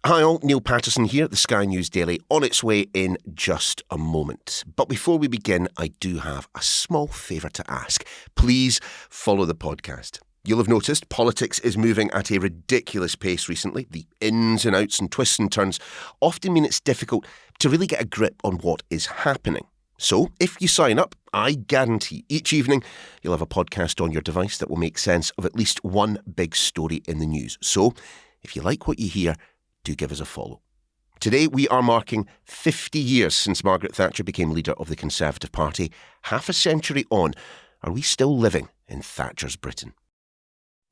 Hi all, Neil Patterson here, the Sky News Daily, on its way in just a moment. But before we begin, I do have a small favour to ask. Please follow the podcast. You'll have noticed politics is moving at a ridiculous pace recently. The ins and outs and twists and turns often mean it's difficult to really get a grip on what is happening. So, if you sign up, I guarantee each evening you'll have a podcast on your device that will make sense of at least one big story in the news. So, if you like what you hear, do give us a follow. Today we are marking 50 years since Margaret Thatcher became leader of the Conservative Party. Half a century on, are we still living in Thatcher's Britain?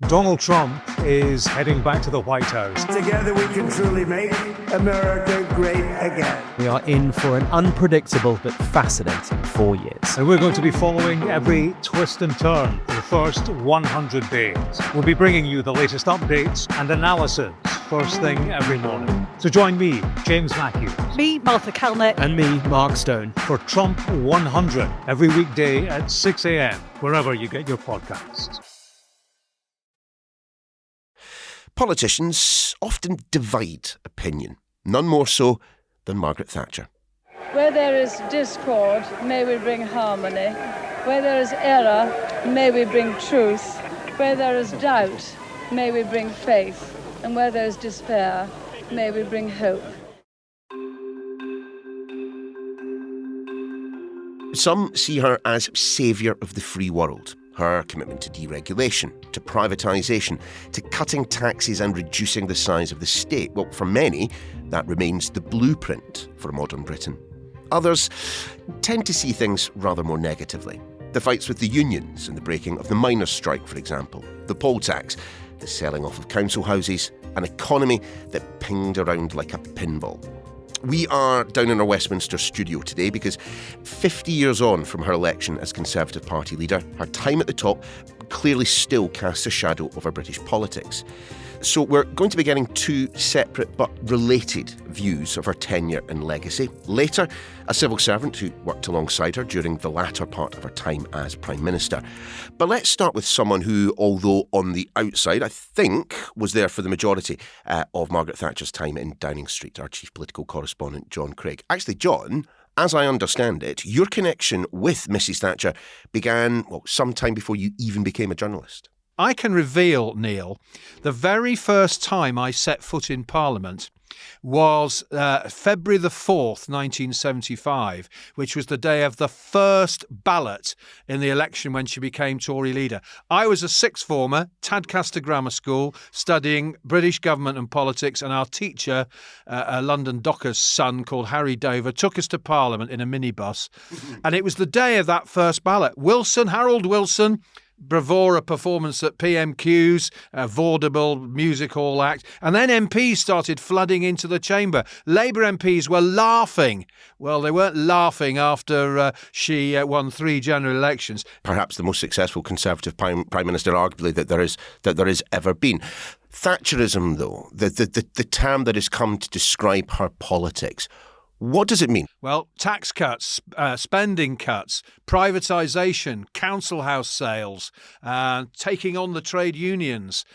Donald Trump is heading back to the White House. Together we can truly make America great again. We are in for an unpredictable but fascinating 4 years. And we're going to be following every twist and turn for the first 100 days. We'll be bringing you the latest updates and analysis first thing every morning. So join me, James Matthews. Me, Martha Kellner. And me, Mark Stone. For Trump 100, every weekday at 6 a.m, wherever you get your podcasts. Politicians often divide opinion, none more so than Margaret Thatcher. Where there is discord, may we bring harmony. Where there is error, may we bring truth. Where there is doubt, may we bring faith. And where there is despair, may we bring hope. Some see her as saviour of the free world. Her commitment to deregulation, to privatisation, to cutting taxes and reducing the size of the state. Well, for many, that remains the blueprint for a modern Britain. Others tend to see things rather more negatively. The fights with the unions and the breaking of the miners' strike, for example. The poll tax, the selling off of council houses, an economy that pinged around like a pinball. We are down in our Westminster studio today because 50 years on from her election as Conservative Party leader, her time at the top clearly still casts a shadow over British politics. So we're going to be getting two separate but related views of her tenure and legacy. Later, a civil servant who worked alongside her during the latter part of her time as Prime Minister. But let's start with someone who, although on the outside, I think was there for the majority of Margaret Thatcher's time in Downing Street, our chief political correspondent, Jon Craig. Actually, Jon, as I understand it, your connection with Mrs Thatcher began, sometime before you even became a journalist. I can reveal, Neil, the very first time I set foot in Parliament was February the 4th, 1975, which was the day of the first ballot in the election when she became Tory leader. I was a sixth former, Tadcaster Grammar School, studying British government and politics, and our teacher, a London docker's son called Harry Dover, took us to Parliament in a minibus. And it was the day of that first ballot. Harold Wilson, bravura performance at PMQ's, a vaudeville music hall act, and then MPs started flooding into the chamber. Labour MPs were laughing. Well, they weren't laughing after she won 3 general elections. Perhaps the most successful Conservative Prime Minister, arguably, that there has ever been. Thatcherism, though, the term that has come to describe her politics, what does it mean? Well, tax cuts, spending cuts, privatisation, council house sales, taking on the trade unions.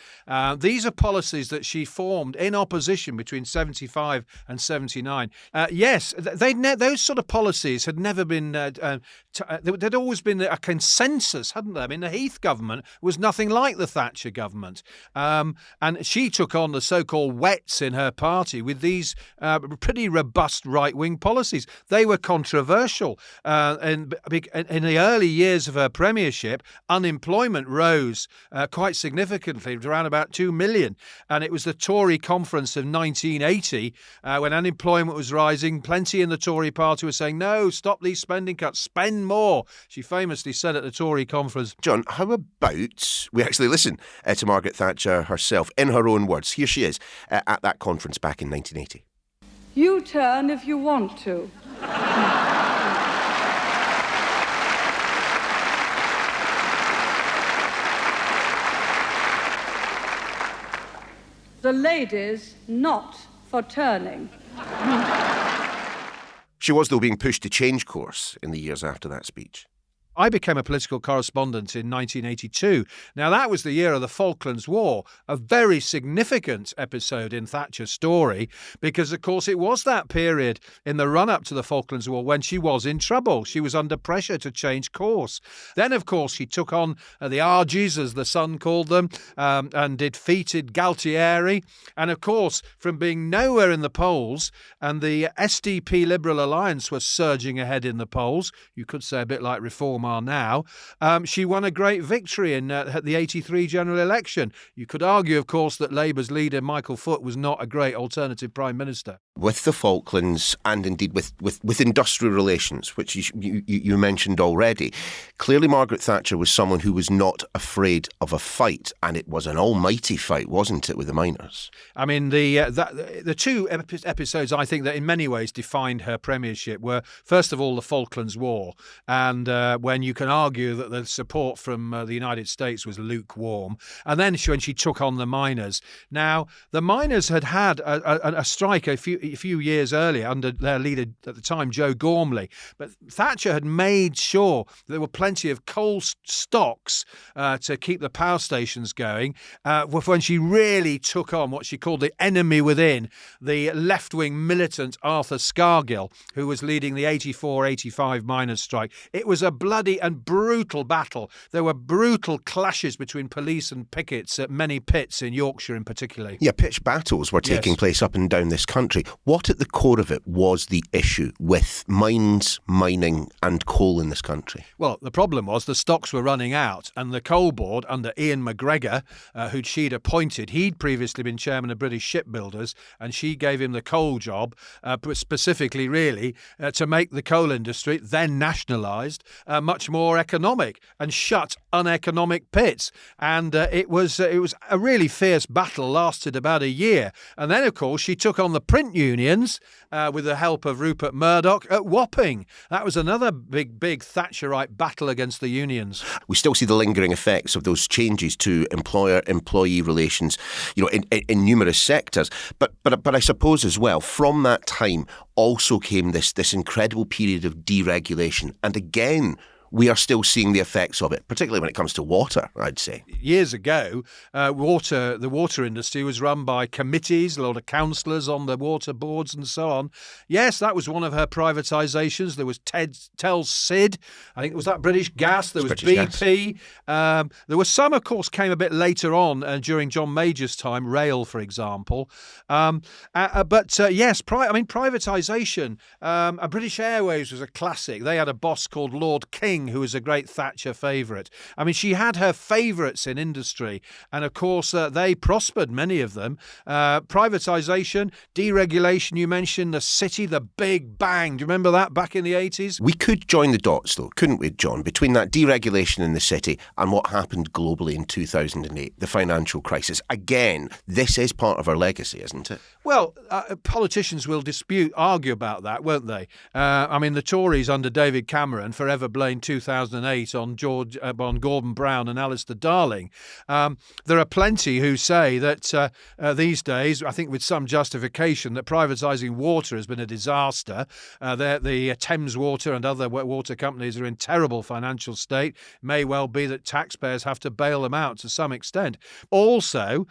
These are policies that she formed in opposition between 75 and 79. Yes, those sort of policies had never been... there'd always been a consensus, hadn't there? I mean, the Heath government was nothing like the Thatcher government. And she took on the so-called wets in her party with these pretty robust right-wing policies. They were controversial. In the early years of her premiership, unemployment rose quite significantly to around about 2 million. And it was the Tory conference of 1980 when unemployment was rising. Plenty in the Tory party were saying, no, stop these spending cuts, spend more. She famously said at the Tory conference. Jon, how about we actually listen to Margaret Thatcher herself in her own words? Here she is at that conference back in 1980. You turn if you want to. The ladies not for turning. She was, though, being pushed to change course in the years after that speech. I became a political correspondent in 1982. Now, that was the year of the Falklands War, a very significant episode in Thatcher's story because, of course, it was that period in the run-up to the Falklands War when she was in trouble. She was under pressure to change course. Then, of course, she took on the Argies, as the Sun called them, and defeated Galtieri. And, of course, from being nowhere in the polls, and the SDP Liberal Alliance was surging ahead in the polls, you could say a bit like Reform are now, she won a great victory in the 83 general election. You could argue, of course, that Labour's leader, Michael Foot, was not a great alternative Prime Minister. With the Falklands and indeed with industrial relations, which you mentioned already, clearly Margaret Thatcher was someone who was not afraid of a fight, and it was an almighty fight, wasn't it, with the miners? I mean, the two episodes I think that in many ways defined her premiership were, first of all, the Falklands War, and when you can argue that the support from the United States was lukewarm, and then when she took on the miners. Now, the miners had a strike a few years earlier under their leader at the time, Joe Gormley, but Thatcher had made sure there were plenty of coal stocks to keep the power stations going when she really took on what she called the enemy within, the left-wing militant Arthur Scargill, who was leading the 84-85 miners' strike. It was a bloody and brutal battle. There were brutal clashes between police and pickets at many pits in Yorkshire in particular. Yeah, pitched battles were taking place up and down this country. What at the core of it was the issue with mines, mining and coal in this country? Well, the problem was the stocks were running out, and the coal board under Ian McGregor, who she'd appointed, he'd previously been chairman of British Shipbuilders, and she gave him the coal job, specifically really to make the coal industry, then nationalised, much more economic and shut uneconomic pits. And it was a really fierce battle, lasted about a year. And then, of course, she took on the print unions with the help of Rupert Murdoch at Wapping. That was another big Thatcherite battle against the unions. We still see the lingering effects of those changes to employer-employee relations, in numerous sectors. But I suppose as well, from that time also came this incredible period of deregulation. And again, we are still seeing the effects of it, particularly when it comes to water, I'd say. Years ago, the water industry was run by committees, a lot of councillors on the water boards and so on. Yes, that was one of her privatisations. There was Telsyd, I think it was that British Gas, there was BP. There were some, of course, came a bit later on during John Major's time, Rail, for example. Yes, privatisation. British Airways was a classic. They had a boss called Lord King, who was a great Thatcher favourite. I mean, she had her favourites in industry, and of course they prospered, many of them. Privatisation, deregulation, you mentioned the city, the Big Bang. Do you remember that back in the 80s? We could join the dots, though, couldn't we, John, between that deregulation in the city and what happened globally in 2008, the financial crisis. Again, this is part of our legacy, isn't it? Well, politicians will argue about that, won't they? The Tories under David Cameron forever blamed 2008 on Gordon Brown and Alistair Darling. There are plenty who say that these days, I think with some justification, that privatising water has been a disaster. The Thames Water and other water companies are in terrible financial state. It may well be that taxpayers have to bail them out to some extent. Also,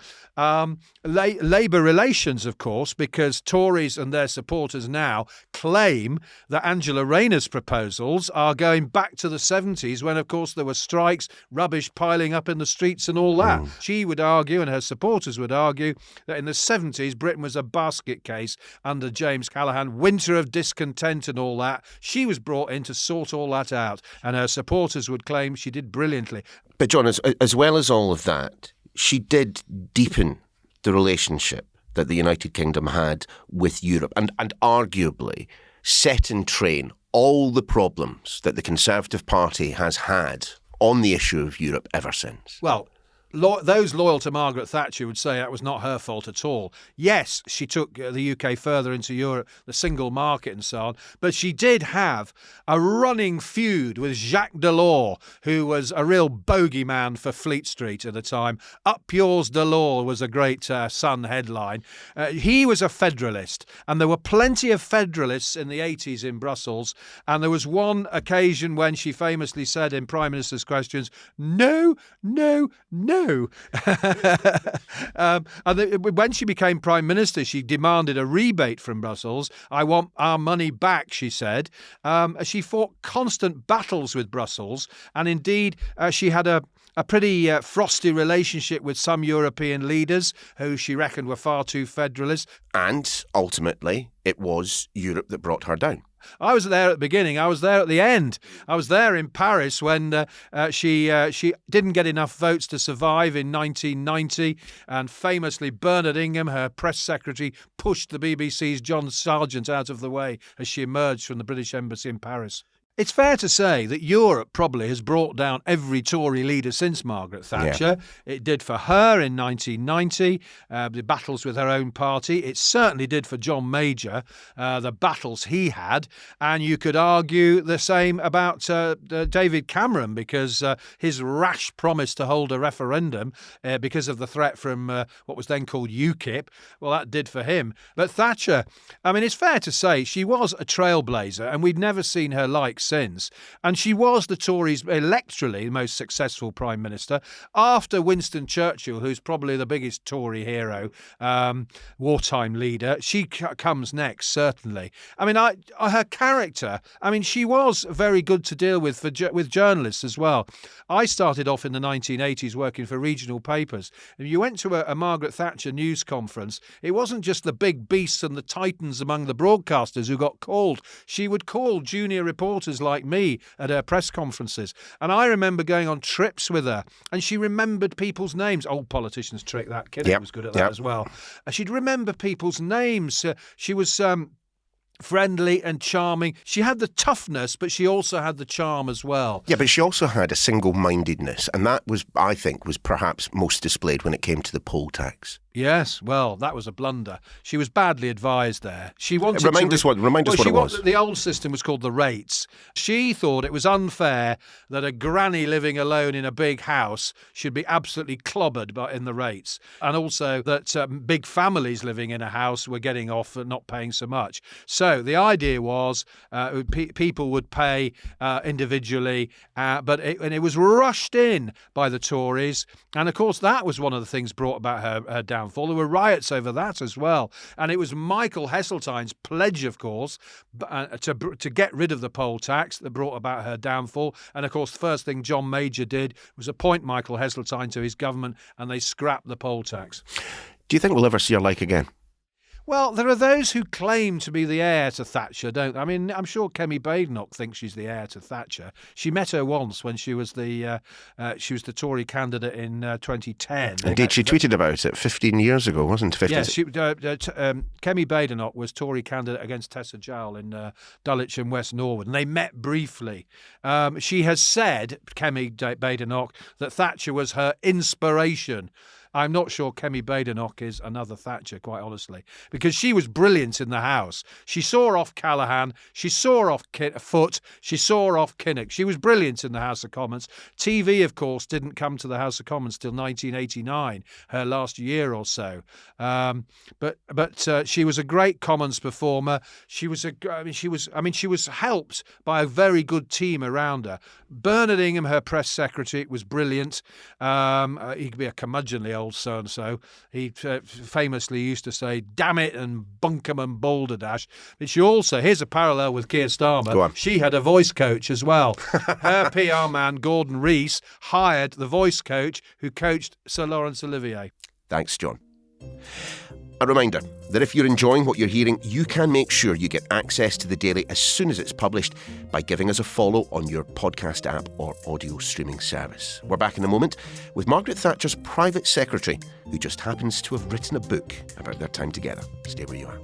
Labour relations, of course, because Tories and their supporters now claim that Angela Rayner's proposals are going back to the 70s when, of course, there were strikes, rubbish piling up in the streets and all that. She would argue, and her supporters would argue, that in the 70s Britain was a basket case under James Callaghan, winter of discontent and all that. She was brought in to sort all that out, and her supporters would claim she did brilliantly. But John, as well as all of that, she did deepen the relationship that the United Kingdom had with Europe and arguably set in train all the problems that the Conservative Party has had on the issue of Europe ever since. Well, those loyal to Margaret Thatcher would say that was not her fault at all. Yes, she took the UK further into Europe, the single market and so on, but she did have a running feud with Jacques Delors, who was a real bogeyman for Fleet Street at the time. Up yours, Delors was a great Sun headline. He was a federalist, and there were plenty of federalists in the 80s in Brussels, and there was one occasion when she famously said in Prime Minister's questions, no, no, no. When she became Prime Minister, she demanded a rebate from Brussels. I want our money back, she said. She fought constant battles with Brussels, and indeed she had a pretty frosty relationship with some European leaders who she reckoned were far too federalist. And ultimately, it was Europe that brought her down. I was there at the beginning. I was there at the end. I was there in Paris when she didn't get enough votes to survive in 1990. And famously, Bernard Ingham, her press secretary, pushed the BBC's John Sargent out of the way as she emerged from the British Embassy in Paris. It's fair to say that Europe probably has brought down every Tory leader since Margaret Thatcher. Yeah. It did for her in 1990, the battles with her own party. It certainly did for John Major, the battles he had. And you could argue the same about David Cameron, because his rash promise to hold a referendum because of the threat from what was then called UKIP, well, that did for him. But Thatcher, I mean, it's fair to say she was a trailblazer, and we'd never seen her like since. And she was the Tories' electorally most successful Prime Minister after Winston Churchill, who's probably the biggest Tory hero, wartime leader. She comes next, certainly. I mean, her character, I mean, she was very good to deal with with journalists as well. I started off in the 1980s working for regional papers. If you went to a Margaret Thatcher news conference, it wasn't just the big beasts and the titans among the broadcasters who got called. She would call junior reporters like me at her press conferences. And I remember going on trips with her, and she remembered people's names. Old politicians trick that. Kemi was good at that as well. She'd remember people's names. She was friendly and charming. She had the toughness, but she also had the charm as well. Yeah, but she also had a single-mindedness, and that was, I think, was perhaps most displayed when it came to the poll tax. Yes, well, that was a blunder. She was badly advised there. She wanted remind us what it was. The old system was called the rates. She thought it was unfair that a granny living alone in a big house should be absolutely clobbered in the rates, and also that big families living in a house were getting off and not paying so much. So the idea was people would pay individually, but it was rushed in by the Tories, and of course that was one of the things brought about her downfall. There were riots over that as well. And it was Michael Heseltine's pledge, of course, to get rid of the poll tax that brought about her downfall. And, of course, the first thing John Major did was appoint Michael Heseltine to his government, and they scrapped the poll tax. Do you think we'll ever see her like again? Well, there are those who claim to be the heir to Thatcher, don't they? I mean, I'm sure Kemi Badenoch thinks she's the heir to Thatcher. She met her once when she was the Tory candidate in 2010. Indeed, she tweeted about it 15 years ago, wasn't it? Yes, Kemi Badenoch was Tory candidate against Tessa Jowell in Dulwich and West Norwood, and they met briefly. She has said, Kemi Badenoch, that Thatcher was her inspiration. I'm not sure Kemi Badenoch is another Thatcher, quite honestly, because she was brilliant in the House. She saw off Callaghan, she saw off Foote, she saw off Kinnock. She was brilliant in the House of Commons. TV, of course, didn't come to the House of Commons till 1989, her last year or so. But she was a great Commons performer. She was helped by a very good team around her. Bernard Ingham, her press secretary, was brilliant. He could be a curmudgeonly old so-and-so. He famously used to say, damn it, and bunkum and balderdash. But she also, here's a parallel with Keir Starmer, she had a voice coach as well. Her PR man, Gordon Rees, hired the voice coach who coached Sir Laurence Olivier. Thanks, John. A reminder that if you're enjoying what you're hearing, you can make sure you get access to the Daily as soon as it's published by giving us a follow on your podcast app or audio streaming service. We're back in a moment with Margaret Thatcher's private secretary, who just happens to have written a book about their time together. Stay where you are.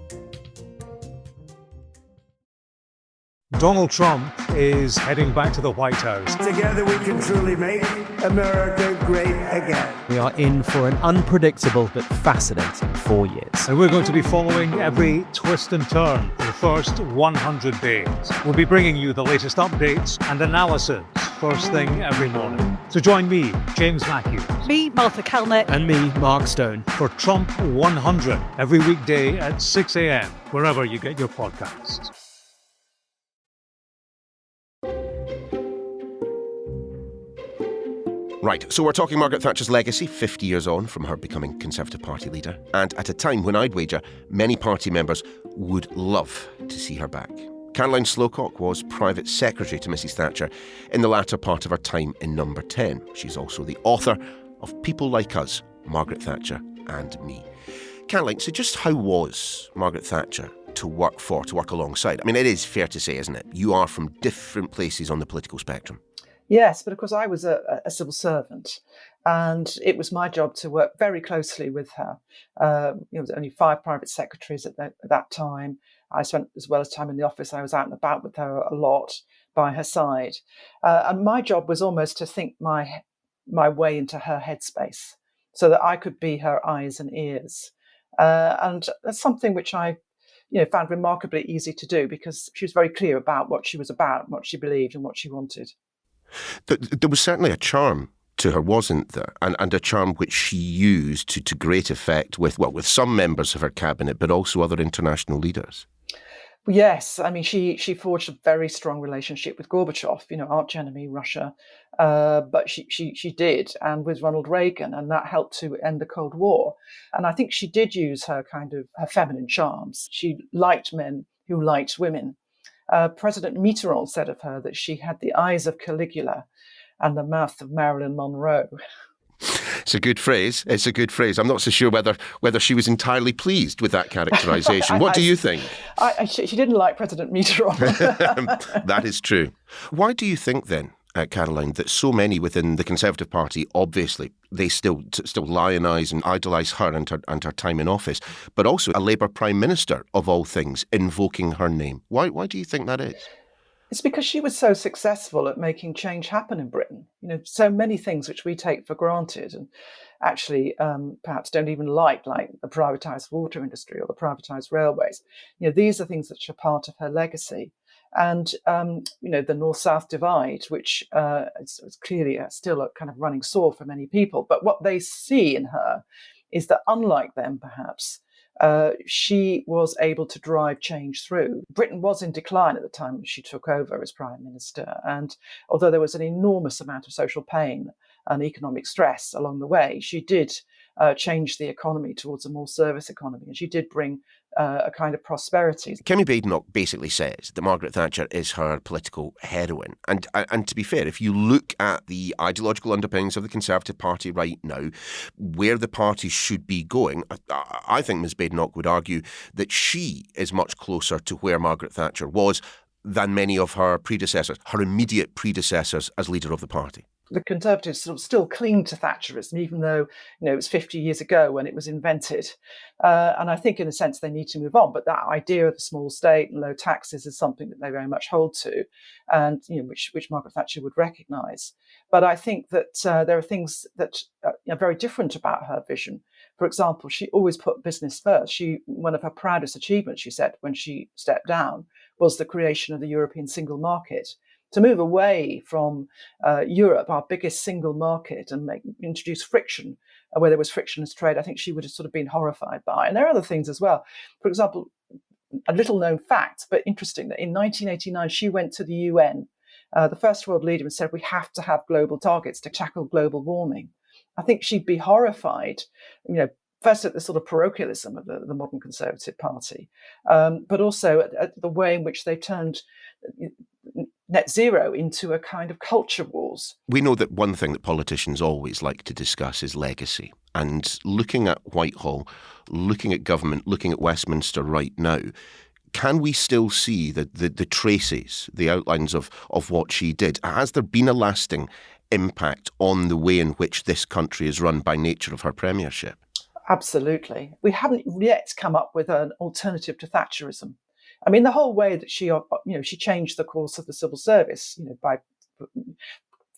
Donald Trump is heading back to the White House. Together we can truly make America great again. We are in for an unpredictable but fascinating 4 years. And we're going to be following every twist and turn for the first 100 days. We'll be bringing you the latest updates and analysis first thing every morning. So join me, James Matthews. Me, Martha Kelner. And me, Mark Stone. For Trump 100 every weekday at 6 a.m, wherever you get your podcasts. Right, so we're talking Margaret Thatcher's legacy, 50 years on from her becoming Conservative Party leader, and at a time when I'd wager many party members would love to see her back. Caroline Slocock was private secretary to Mrs Thatcher in the latter part of her time in Number 10. She's also the author of People Like Us, Margaret Thatcher and Me. Caroline, so just how was Margaret Thatcher to work alongside? I mean, it is fair to say, isn't it? You are from different places on the political spectrum. Yes, but of course I was a civil servant, and it was my job to work very closely with her. There was only 5 private secretaries at that time. I spent as well as time in the office. I was out and about with her a lot by her side. And my job was almost to think my way into her headspace so that I could be her eyes and ears. And that's something which I found remarkably easy to do because she was very clear about what she was about, what she believed and what she wanted. There was certainly a charm to her, wasn't there? And a charm which she used to great effect with some members of her cabinet, but also other international leaders. Yes, I mean, she forged a very strong relationship with Gorbachev, arch enemy Russia, but she did, and with Ronald Reagan, and that helped to end the Cold War. And I think she did use her feminine charms. She liked men who liked women. President Mitterrand said of her that she had the eyes of Caligula and the mouth of Marilyn Monroe. It's a good phrase. I'm not so sure whether she was entirely pleased with that characterisation. What do you think? She didn't like President Mitterrand. That is true. Why do you think then, Caroline, that so many within the Conservative Party, obviously, they still lionise and idolise her and her time in office, but also a Labour Prime Minister, of all things, invoking her name? Why do you think that is? It's because she was so successful at making change happen in Britain. So many things which we take for granted and actually perhaps don't even like the privatised water industry or the privatised railways. These are things that are part of her legacy. And, the North-South divide, which is clearly still a kind of running sore for many people. But what they see in her is that unlike them, perhaps, she was able to drive change through. Britain was in decline at the time when she took over as Prime Minister. And although there was an enormous amount of social pain and economic stress along the way, she did change the economy towards a more service economy. And she did bring a kind of prosperity. Kemi Badenoch basically says that Margaret Thatcher is her political heroine. And to be fair, if you look at the ideological underpinnings of the Conservative Party right now, where the party should be going, I think Ms Badenoch would argue that she is much closer to where Margaret Thatcher was than many of her predecessors, her immediate predecessors as leader of the party. The Conservatives sort of still cling to Thatcherism, even though it was 50 years ago when it was invented. And I think, in a sense, they need to move on. But that idea of the small state and low taxes is something that they very much hold to, and which Margaret Thatcher would recognise. But I think that there are things that are very different about her vision. For example, she always put business first. One of her proudest achievements, she said, when she stepped down, was the creation of the European single market. To move away from Europe, our biggest single market, and introduce friction where there was frictionless trade, I think she would have sort of been horrified by. And there are other things as well. For example, a little known fact, but interesting, that in 1989, she went to the UN, the first world leader, and said, we have to have global targets to tackle global warming. I think she'd be horrified, first at the sort of parochialism of the modern Conservative Party, but also at the way in which they've turned net zero into a kind of culture wars. We know that one thing that politicians always like to discuss is legacy. And looking at Whitehall, looking at government, looking at Westminster right now, can we still see the traces, the outlines of what she did? Has there been a lasting impact on the way in which this country is run by nature of her premiership? Absolutely. We haven't yet come up with an alternative to Thatcherism. I mean, the whole way that she changed the course of the civil service, by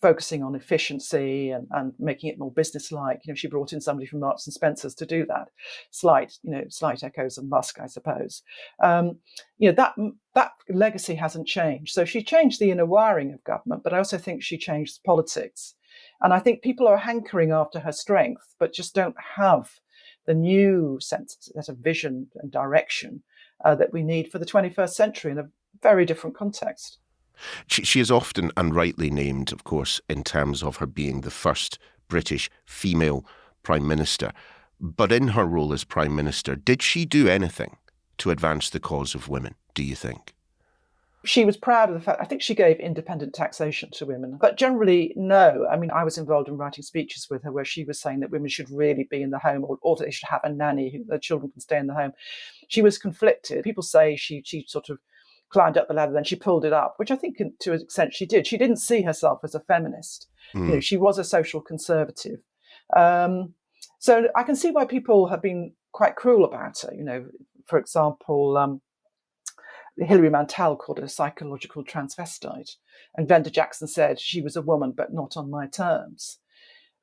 focusing on efficiency and making it more businesslike. She brought in somebody from Marks and Spencer's to do that. Slight echoes of Musk, I suppose. That legacy hasn't changed. So she changed the inner wiring of government, but I also think she changed politics. And I think people are hankering after her strength, but just don't have the new sense of vision and direction that we need for the 21st century in a very different context. She is often and rightly named, of course, in terms of her being the first British female Prime Minister. But in her role as Prime Minister, did she do anything to advance the cause of women, do you think? She was proud of the fact, I think she gave independent taxation to women, but generally, no. I mean, I was involved in writing speeches with her where she was saying that women should really be in the home or that they should have a nanny, who their children can stay in the home. She was conflicted. People say she sort of climbed up the ladder, then she pulled it up, which I think to an extent she did. She didn't see herself as a feminist. She was a social conservative. So I can see why people have been quite cruel about her. For example, Hilary Mantel called her a psychological transvestite. And Glenda Jackson said she was a woman, but not on my terms.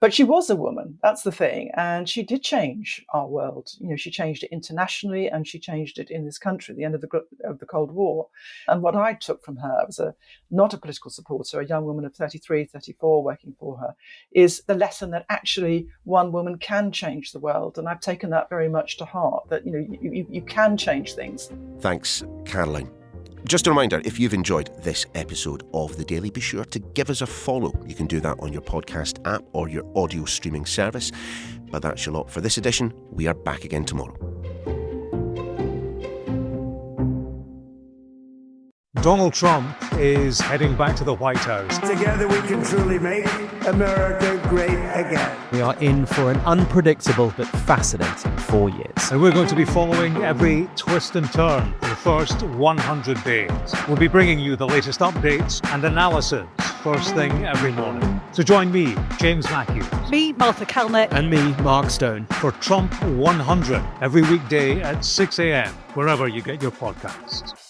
But she was a woman, that's the thing. And she did change our world. She changed it internationally and she changed it in this country at the end of the Cold War. And what I took from her was not a political supporter, a young woman of 33, 34 working for her, is the lesson that actually one woman can change the world. And I've taken that very much to heart, that you can change things. Thanks, Caroline. Just a reminder, if you've enjoyed this episode of The Daily, be sure to give us a follow. You can do that on your podcast app or your audio streaming service. But that's your lot for this edition. We are back again tomorrow. Donald Trump is heading back to the White House. Together we can truly make America great again. We are in for an unpredictable but fascinating 4 years. And we're going to be following every twist and turn for the first 100 days. We'll be bringing you the latest updates and analysis first thing every morning. So join me, James Matthews. Me, Martha Kalnick. And me, Mark Stone. For Trump 100 every weekday at 6 a.m, wherever you get your podcasts.